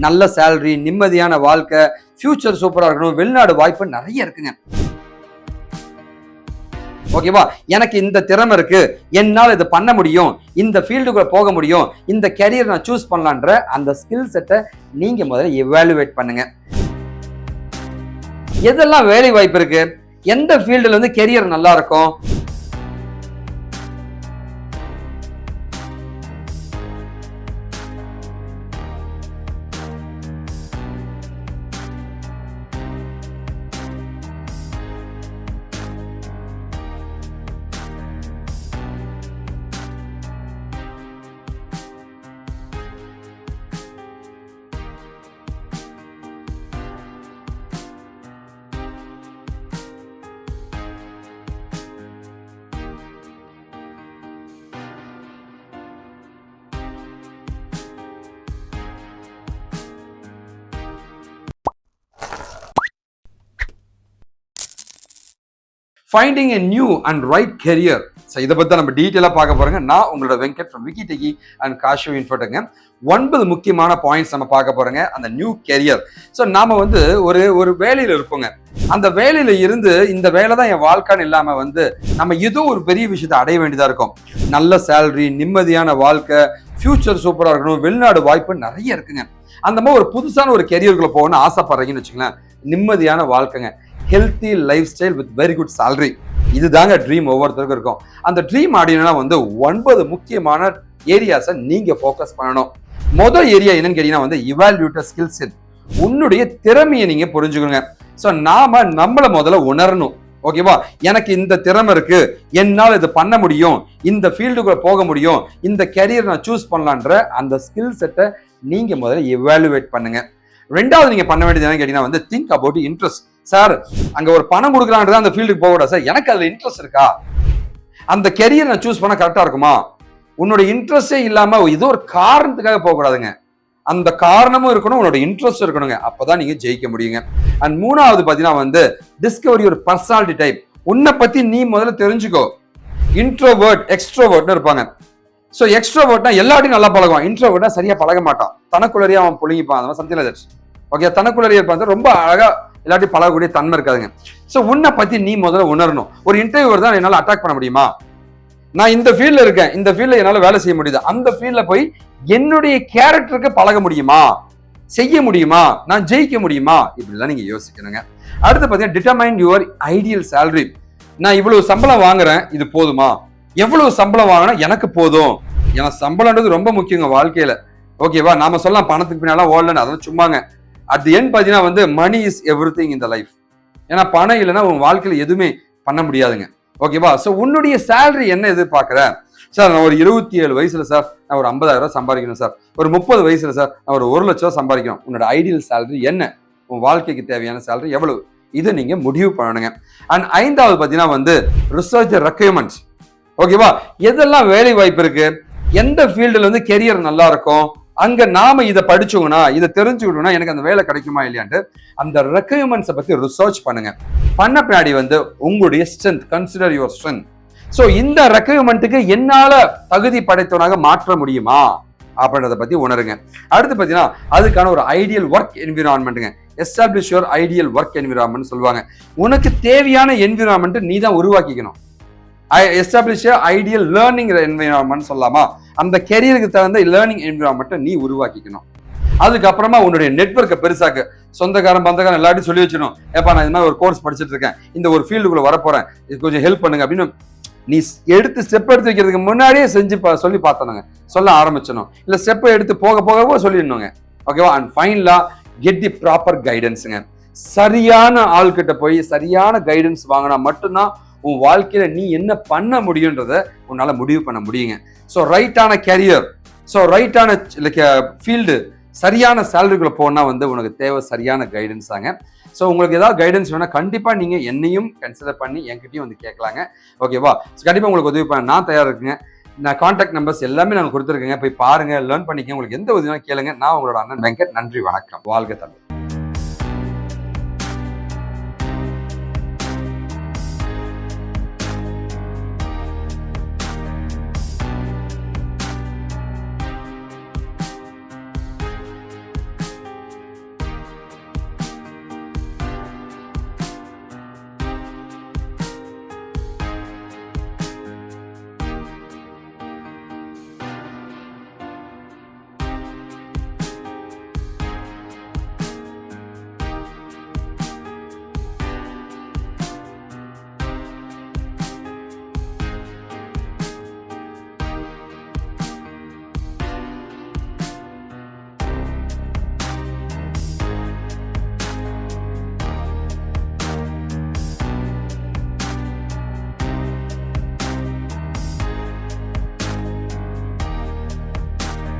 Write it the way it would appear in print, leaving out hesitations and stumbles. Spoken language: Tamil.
நல்ல சேலரி, நிம்மதியான வாழ்க்கை, ஃபியூச்சர் சூப்பரா இருக்கணும், வெளிநாடு வாய்ப்பு நிறைய இருக்குங்க. ஓகேவா? எனக்கு இந்த திறமை இருக்கு, என்னால் இதை பண்ண முடியும், இந்த ஃபீல்டுக்குள்ள போக முடியும், இந்த கெரியர் நான் சூஸ் பண்ணலான்ற அந்த ஸ்கில் செட்டை நீங்க முதல்ல எவாலுவேட் பண்ணுங்க. எதெல்லாம் வேலை வாய்ப்பு இருக்கு, எந்த ஃபீல்டுல வந்து கெரியர் நல்லா இருக்கும், finding a new and right career. So இதை பற்றி நம்ம டீட்டெயிலாக பார்க்க போகிறோங்க. நான் உங்களோட வெங்கட் ஃப்ரம் விக்கிடெக்கி அண்ட் காஷு இன்ஃபோட்டெங்க. 9 முக்கியமான பாயிண்ட்ஸ் நம்ம பார்க்க போகிறோங்க அந்த நியூ கெரியர். ஸோ நாம் வந்து ஒரு வேலையில் இருப்போங்க. அந்த வேலையில் இருந்து இந்த வேலை தான் என் வாழ்க்கைன்னு இல்லாமல் வந்து நம்ம ஏதோ ஒரு பெரிய விஷயத்தை அடைய வேண்டியதாக இருக்கும். நல்ல சேலரி, நிம்மதியான வாழ்க்கை, ஃபியூச்சர் சூப்பராக இருக்கணும், வெளிநாடு வாய்ப்பு நிறைய இருக்குங்க. அந்த மாதிரி ஒரு புதுசான ஒரு கெரியருக்குள்ள போகணும்னு ஆசைப்படுறீங்கன்னு வச்சுங்களேன். நிம்மதியான வாழ்க்கைங்க, healthy lifestyle with very good salary, இதுதாங்க ட்ரீம் ஒவ்வொருத்தருக்கும் இருக்கும். அந்த ட்ரீம் ஆடியனா வந்து 9 முக்கியமான ஏரியாஸை நீங்க ஃபோக்கஸ் பண்ணணும். முதல் ஏரியா என்னன்னு கேட்டீங்கன்னா வந்து இவால்யூட் ஸ்கில் செட். உன்னுடைய திறமையை நீங்க புரிஞ்சுக்கோங்க. ஸோ நாம நம்மளை முதல்ல உணரணும். ஓகேவா? எனக்கு இந்த திறமை இருக்கு, என்னால் இதை பண்ண முடியும், இந்த ஃபீல்டுக்குள்ள போக முடியும், இந்த கெரியர் நான் சூஸ் பண்ணலான்ற அந்த ஸ்கில் செட்டை நீங்க முதல்ல எவாலுவேட் பண்ணுங்க. ரெண்டாவது நீங்க பண்ண வேண்டியது என்னன்னு கேட்டீங்கன்னா வந்து திங்க் அபவுட் இன்ட்ரெஸ்ட். சார், அங்க ஒரு பணம் கொடுக்குறான்றது அந்த ஃபீல்டுக்கு போக கூடாது சார், எனக்கு அதுல இன்ட்ரெஸ்ட் இருக்கா, அந்த கெரியர் நான் சூஸ் பண்ண கரெக்டா இருக்குமா? உன்னோட இன்ட்ரெஸ்டே இல்லாம ஏதோ ஒரு காரணத்துக்காக போக கூடாதுங்க. அந்த காரணமும் இருக்கணும், உன்னோட இன்ட்ரெஸ்ட் இருக்கணுங்க. அப்பதான் நீங்க ஜெயிக்க முடியுங்க. அண்ட் மூணாவது பாத்தீங்கன்னா வந்து டிஸ்கவர் யுவர் பர்சனாலிட்டி டைப். உன்னை பத்தி நீ முதல்ல தெரிஞ்சுக்கோ. இன்ட்ரோவர்ட், எக்ஸ்ட்ரோவர்ட்னு இருப்பாங்க. ஸோ எக்ஸ்ட்ரோவர்ட்னா எல்லாத்தையும் நல்லா பழகுவான், இன்ட்ரோவர்ட்னா சரியா பழக மாட்டான், தனக்குள்ளேயே அவன் புழுங்கிப்பான். அந்த மாதிரி சம்திங் லைக் தட். ஓகே, தனக்குள்ளேயே இருப்பான், ரொம்ப அழகா எல்லாத்தையும் பழகக்கூடிய தன்மை இருக்காதுங்க. ஸோ உன்னை பத்தி நீ முதல்ல உணரணும். ஒரு இன்டர்வியூவர் தான் என்னால் அட்டாக் பண்ண முடியுமா? நான் இந்த ஃபீல்ட்ல இருக்கேன், இந்த ஃபீல்ட்ல என்னால் வேலை செய்ய முடியுது, அந்த ஃபீல்ட்ல போய் என்னுடைய கேரக்டருக்கு பழக முடியுமா, செய்ய முடியுமா, நான் ஜெயிக்க முடியுமா, இப்படிதான் நீங்க யோசிக்கணுங்க. அடுத்து பார்த்தீங்கன்னா டிட்டர்மைன் யுவர் ஐடியல் சேலரி. நான் இவ்வளவு சம்பளம் வாங்குறேன், இது போதுமா? எவ்வளவு சம்பளம் வாங்கினா எனக்கு போதும்? ஏன்னா சம்பளம்ன்றது ரொம்ப முக்கியங்க வாழ்க்கையில. ஓகேவா? நாம சொல்லலாம் பணத்துக்கு பின்னால ஓடலன்னு, அதெல்லாம் சும்மாங்க. அட் தி எண்ட் பார்த்தீங்கன்னா வந்து money is everything in the life. ஏன்னா பணம் இல்லைன்னா உங்க வாழ்க்கையில எதுவுமே பண்ண முடியாதுங்க. ஓகேவா? ஸோ உன்னுடைய சேலரி என்ன எதிர்பார்க்குற? சார், நான் ஒரு 27 வயசுல சார் நான் ஒரு 50,000 சம்பாதிக்கணும் சார், ஒரு 30 வயசுல சார் நான் ஒரு 1 லட்சம் சம்பாதிக்கணும். உன்னோட ஐடியல் சேலரி என்ன? உன் வாழ்க்கைக்கு தேவையான சேலரி எவ்வளவு? இதை நீங்க முடிவு பண்ணணுங்க. அண்ட் 5வது பார்த்தீங்கன்னா வந்து ரிசர்ச் ரெக்யர்மெண்ட்ஸ். ஓகேவா? எதெல்லாம் வேலை வாய்ப்பு இருக்கு, எந்த ஃபீல்டுல வந்து கெரியர் நல்லா இருக்கும், அங்க நாம இதை படிச்சோம்னா, இதை தெரிஞ்சுக்கிட்டோம்னா எனக்கு அந்த வேலை கிடைக்குமா இல்லையான்ட்டு அந்த ரெக்யர்மெண்ட்ஸை பத்தி ரிசர்ச் பண்ணுங்க. பண்ண பின்னாடி வந்து உங்களுடைய strength, consider your strength. So இந்த ரெக்யர்மெண்ட்டுக்கு என்னால தகுதி படைத்தவனாக மாற்ற முடியுமா அப்படின்றத பத்தி உணருங்க. அடுத்து பார்த்தீங்கன்னா அதுக்கான ஒரு ஐடியல் ஒர்க் என்விரான்மெண்ட்டுங்க. Establish your ideal work environment சொல்லுவாங்க. உனக்கு தேவையான என்விரான்மெண்ட் நீ தான் உருவாக்கிக்கணும். எஸ்டாப்ளிஷ் ஐடியல் லேர்னிங் என்விரான்மெண்ட் சொல்லலாமா? அந்த கெரியருக்கு தகுந்த லேர்னிங் என்விரான்மெண்ட்டை நீ உருவாக்கிக்கணும். அதுக்கப்புறமா உன்னுடைய நெட்வொர்க்கை பெருசாக்கு. சொந்தக்காரன் பந்தக்காரன் எல்லாத்தையும் சொல்லி வச்சிடணும். ஏப்பா, நான் இந்த மாதிரி ஒரு கோர்ஸ் படிச்சுட்டு இருக்கேன், இந்த ஒரு ஃபீல்டுக்குள்ள வரப்போறேன், இது கொஞ்சம் ஹெல்ப் பண்ணுங்க அப்படின்னு நீ ஸ்டெப் எடுத்து வைக்கிறதுக்கு முன்னாடியே சொல்லி பார்த்தனுங்க, சொல்ல ஆரம்பிச்சணும். இல்ல ஸ்டெப்பை எடுத்து போக போக சொல்லிடணுங்க. ஓகேவா? அண்ட் ஃபைனலா கெட் தி ப்ராப்பர் கைடன்ஸுங்க. சரியான ஆள்கிட்ட போய் சரியான கைடன்ஸ் வாங்கினா மட்டும்தான் உன் வாழ்க்கையில நீ என்ன பண்ண முடியுன்றத உன்னால முடிவு பண்ண முடியுங்க. ஸோ ரைட்டான கேரியர், ஸோ ரைட்டான ஃபீல்டு, சரியான சேலரிக்குள்ள போனா வந்து உனக்கு தேவை சரியான கைடன்ஸ் தாங்க. ஸோ உங்களுக்கு ஏதாவது கைடன்ஸ் வேணா கண்டிப்பா நீங்க என்னையும் கன்சிடர் பண்ணி என்கிட்டயும் வந்து கேட்கலாங்க. ஓகேவா? கண்டிப்பா உங்களுக்கு உதவி பண்ண நான் தயாரா இருக்குங்க. நான் கான்டாக்ட் நம்பர்ஸ் எல்லாமே நான் கொடுத்துருக்கேங்க, போய் பாருங்க, லேர்ன் பண்ணிக்க. உங்களுக்கு எந்த உதவியும் கேளுங்க. நான் உங்களோட அண்ணன் வெங்கட். நன்றி, வணக்கம். வாழ்க தமிழ்.